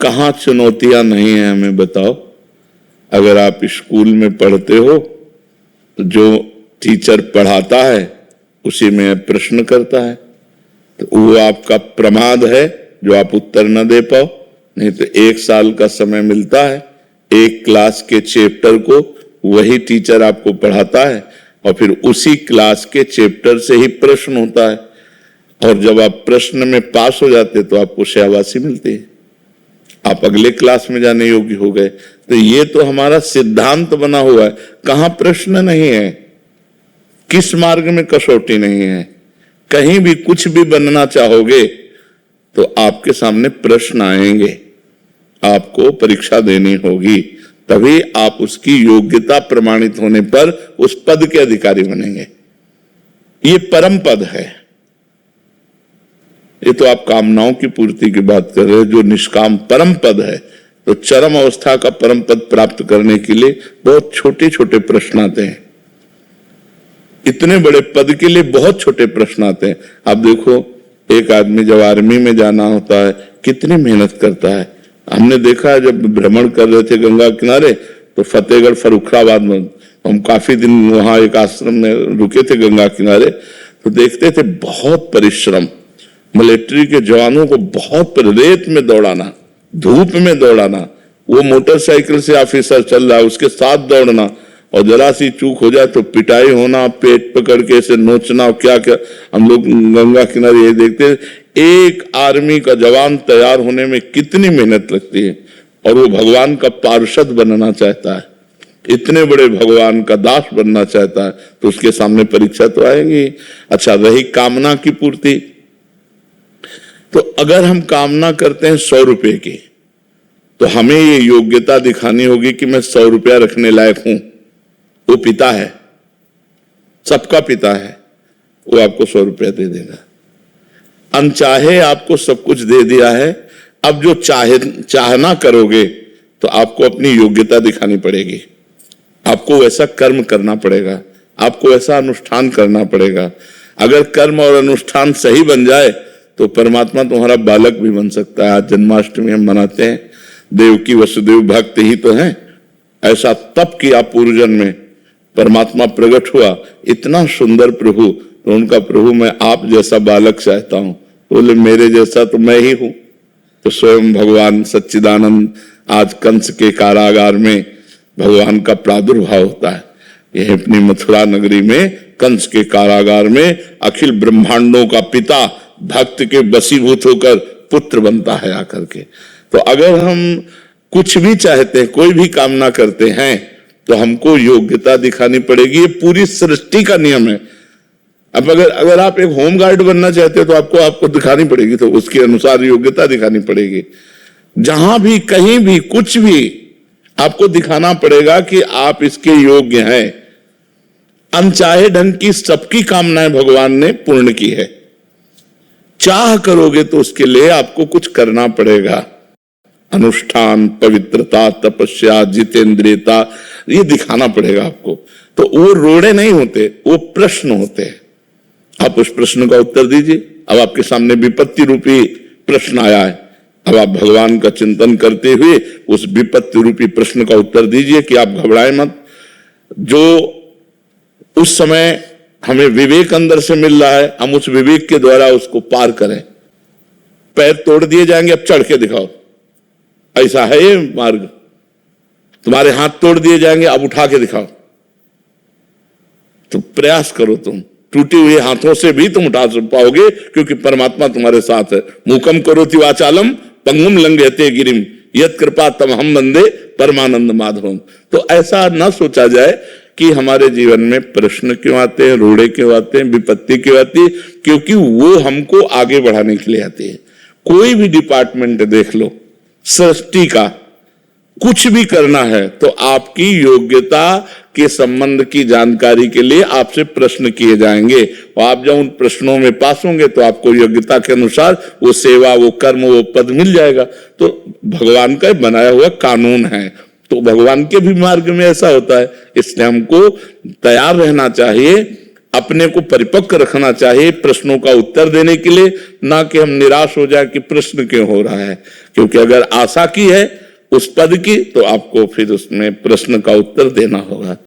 कहाँ चुनौतियां नहीं है हमें बताओ। अगर आप स्कूल में पढ़ते हो तो जो टीचर पढ़ाता है उसी में प्रश्न करता है, तो वो आपका प्रमाद है जो आप उत्तर न दे पाओ। नहीं तो 1 साल का समय मिलता है, एक क्लास के चैप्टर को वही टीचर आपको पढ़ाता है और फिर उसी क्लास के चैप्टर से ही प्रश्न होता है, और जब आप प्रश्न में पास हो जाते तो आपको शाबाशी मिलती है, आप अगले क्लास में जाने योग्य हो गए। तो ये तो हमारा सिद्धांत बना हुआ है, कहां प्रश्न नहीं है, किस मार्ग में कसौटी नहीं है। कहीं भी कुछ भी बनना चाहोगे तो आपके सामने प्रश्न आएंगे, आपको परीक्षा देनी होगी, तभी आप उसकी योग्यता प्रमाणित होने पर उस पद के अधिकारी बनेंगे। ये परम पद है। ये तो आप कामनाओं की पूर्ति की बात कर रहे हो, जो निष्काम परम पद है। तो चरम अवस्था का परम पद प्राप्त करने के लिए बहुत छोटे छोटे प्रश्न आते हैं, इतने बड़े पद के लिए बहुत छोटे प्रश्न आते हैं। आप देखो, एक आदमी जब आर्मी में जाना होता है कितनी मेहनत करता है। हमने देखा है, जब भ्रमण कर रहे थे गंगा किनारे तो फतेहगढ़ फर्रुखाबाद में हम काफी दिन वहां एक आश्रम में रुके थे गंगा किनारे, तो देखते थे बहुत परिश्रम, मिलिट्री के जवानों को बहुत रेत में दौड़ाना, धूप में दौड़ाना, वो मोटरसाइकिल से ऑफिसर चल रहा है उसके साथ दौड़ना, और जरा सी चूक हो जाए तो पिटाई होना, पेट पकड़ के ऐसे नोचना, क्या क्या। हम लोग गंगा किनारे ये देखते, एक आर्मी का जवान तैयार होने में कितनी मेहनत लगती है, और वो भगवान का पार्षद बनना चाहता है, इतने बड़े भगवान का दास बनना चाहता है, तो उसके सामने परीक्षा तो आएगी। अच्छा, रही कामना की पूर्ति, तो अगर हम कामना करते हैं 100 रुपए की, तो हमें ये योग्यता दिखानी होगी कि मैं 100 रुपया रखने लायक हूं। वो पिता है, सबका पिता है, वो आपको 100 रुपया दे देगा। अनचाहे आपको सब कुछ दे दिया है, अब जो चाहना करोगे तो आपको अपनी योग्यता दिखानी पड़ेगी, आपको वैसा कर्म करना पड़ेगा, आपको वैसा अनुष्ठान करना पड़ेगा। अगर कर्म और अनुष्ठान सही बन जाए तो परमात्मा तुम्हारा बालक भी बन सकता है। आज जन्माष्टमी हम मनाते हैं, देवकी वसुदेव भक्त ही तो हैं। ऐसा तप किया पूर्वजन्म में, परमात्मा प्रकट हुआ, इतना सुंदर प्रभु, तो उनका प्रभु मैं आप जैसा बालक चाहता हूं, बोले मेरे जैसा तो मैं ही हूं। तो स्वयं भगवान सच्चिदानंद आज कंस के कारागार में भगवान का प्रादुर्भाव होता है। यह अपनी मथुरा नगरी में कंस के कारागार में अखिल ब्रह्मांडों का पिता भक्त के वशीभूत होकर पुत्र बनता है आकर के। तो अगर हम कुछ भी चाहते हैं, कोई भी कामना करते हैं, तो हमको योग्यता दिखानी पड़ेगी। ये पूरी सृष्टि का नियम है। अब अगर आप एक होमगार्ड बनना चाहते हो तो आपको दिखानी पड़ेगी, तो उसके अनुसार योग्यता दिखानी पड़ेगी। जहां भी कहीं भी कुछ भी आपको दिखाना पड़ेगा कि आप इसके योग्य हैं। अनचाहे ढंग की सबकी कामनाएं भगवान ने पूर्ण की है। चाह करोगे तो उसके लिए आपको कुछ करना पड़ेगा। अनुष्ठान, पवित्रता, तपस्या, जितेंद्रियता, ये दिखाना पड़ेगा आपको। तो वो रोड़े नहीं होते, वो प्रश्न होते हैं। आप उस प्रश्न का उत्तर दीजिए। अब आपके सामने विपत्ति रूपी प्रश्न आया है, अब आप भगवान का चिंतन करते हुए उस विपत्ति रूपी प्रश्न का उत्तर दीजिए कि आप घबराएं मत। जो उस समय हमें विवेक अंदर से मिल रहा है, हम उस विवेक के द्वारा उसको पार करें। पैर तोड़ दिए जाएंगे, अब चढ़ के दिखाओ, ऐसा है ये मार्ग। तुम्हारे हाथ तोड़ दिए जाएंगे, अब उठा के दिखाओ। तो प्रयास करो, तुम टूटे हुए हाथों से भी तुम उठा पाओगे, क्योंकि परमात्मा तुम्हारे साथ है। मूकम करोति वाचालम पंगुम लंघयते गिरिम यत् कृपा तमहम वंदे परमानंद माधवम। तो ऐसा ना सोचा जाए कि हमारे जीवन में प्रश्न क्यों आते हैं, रोड़े क्यों आते हैं, विपत्ति क्यों आती है, क्योंकि वो हमको आगे बढ़ाने के लिए आती है। कोई भी डिपार्टमेंट देख लो, सृष्टि का कुछ भी करना है तो आपकी योग्यता के संबंध की जानकारी के लिए आपसे प्रश्न किए जाएंगे, और आप जब उन प्रश्नों में पास होंगे तो आपको योग्यता के अनुसार वो सेवा, वो कर्म, वो पद मिल जाएगा। तो भगवान का बनाया हुआ कानून है। तो भगवान के भी मार्ग में ऐसा होता है, इसलिए हमको तैयार रहना चाहिए अपने को परिपक्व रखना चाहिए प्रश्नों का उत्तर देने के लिए, ना कि हम निराश हो जाए कि प्रश्न क्यों हो रहा है। क्योंकि अगर आशा की है उस पद की, तो आपको फिर उसमें प्रश्न का उत्तर देना होगा।